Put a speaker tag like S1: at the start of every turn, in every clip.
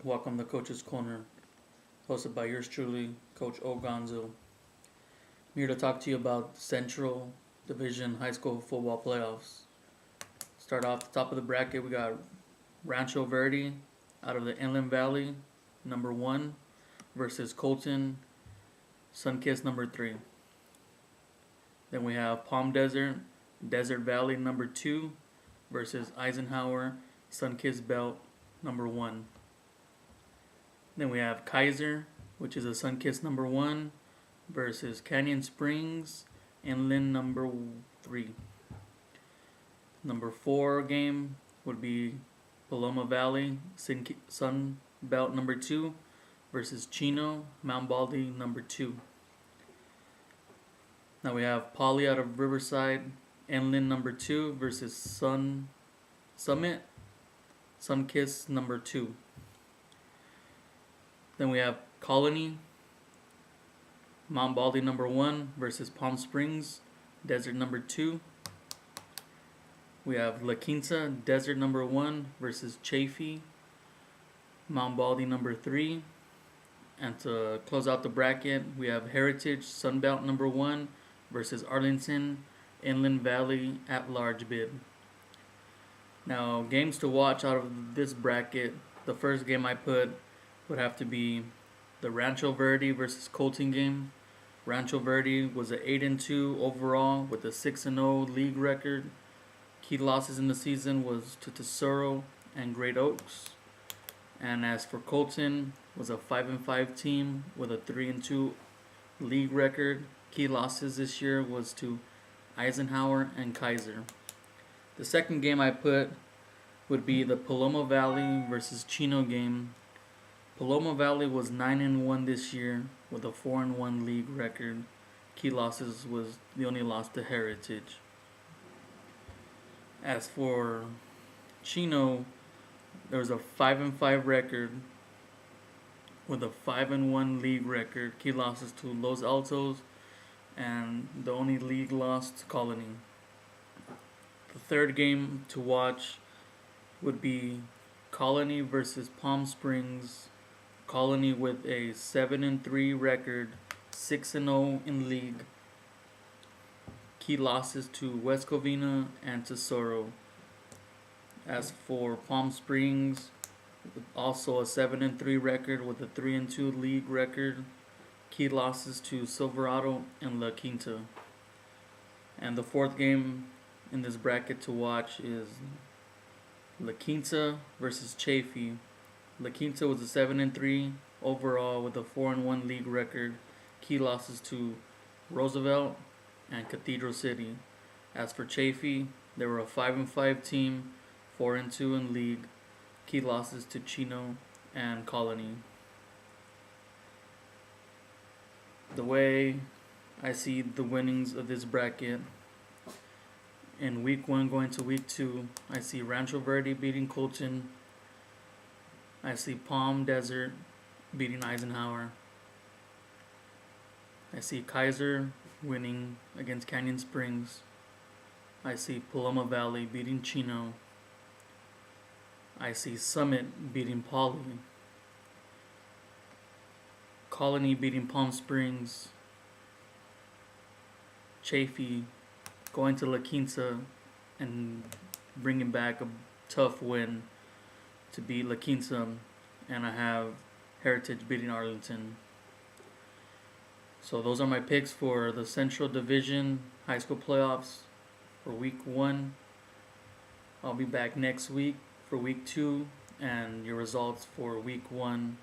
S1: Welcome to Coach's Corner, hosted by yours truly, Coach O Gonzo. I'm here to talk to you about Central Division High School Football Playoffs. Start off the top of the bracket, we got Rancho Verde out of the Inland Valley, number 1, versus Colton, Sunkiss, number 3. Then we have Palm Desert, Desert Valley, number 2, versus Eisenhower, Sunkiss Belt, number 1. Then we have Kaiser, which is a Sunkiss number 1, versus Canyon Springs, Inland number 3. Number 4 game would be Paloma Valley, Sun Belt number 2, versus Chino, Mount Baldy number 2. Now we have Poly out of Riverside, Inland number 2, versus Summit, Sunkiss number 2. Then we have Colony, Mount Baldy number 1 versus Palm Springs, Desert number 2. We have La Quinta, Desert number 1 versus Chaffee, Mount Baldy number 3. And to close out the bracket, we have Heritage, Sunbelt number 1 versus Arlington, Inland Valley at large bid. Now, games to watch out of this bracket, the first game I put would have to be the Rancho Verde versus Colton game. Rancho Verde was an 8-2 overall with a 6-0 league record. Key losses in the season was to Tesoro and Great Oaks. And as for Colton, was a 5-5 team with a 3-2 league record. Key losses this year was to Eisenhower and Kaiser. The second game I put would be the Paloma Valley versus Chino game. Paloma Valley was 9-1 this year with a 4-1 league record. Key losses was the only loss to Heritage. As for Chino, there was a 5-5 record with a 5-1 league record. Key losses to Los Altos and the only league loss to Colony. The third game to watch would be Colony versus Palm Springs. Colony with a 7-3 record, 6-0 in league. Key losses to West Covina and Tesoro. As for Palm Springs, also a 7-3 record with a 3-2 league record. Key losses to Silverado and La Quinta. And the fourth game in this bracket to watch is La Quinta versus Chaffee. La Quinta was a 7-3 overall with a 4-1 league record. Key losses to Roosevelt and Cathedral City. As for Chaffee, they were a 5-5 team, 4-2 in league. Key losses to Chino and Colony. The way I see the winnings of this bracket, in week 1 going to week 2, I see Rancho Verde beating Colton. I see Palm Desert beating Eisenhower. I see Kaiser winning against Canyon Springs. I see Paloma Valley beating Chino. I see Summit beating Poly. Colony beating Palm Springs. Chaffee going to La Quinta and bringing back a tough win to beat La Quinta, and I have Heritage beating Arlington. So those are my picks for the Central Division High School Playoffs for week 1. I'll be back next week for week 2 and your results for week 1.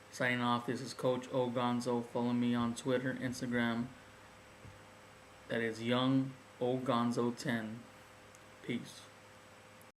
S1: Signing off, this is Coach O Gonzo. Follow me on Twitter, Instagram. That is Young O Gonzo 10. Peace.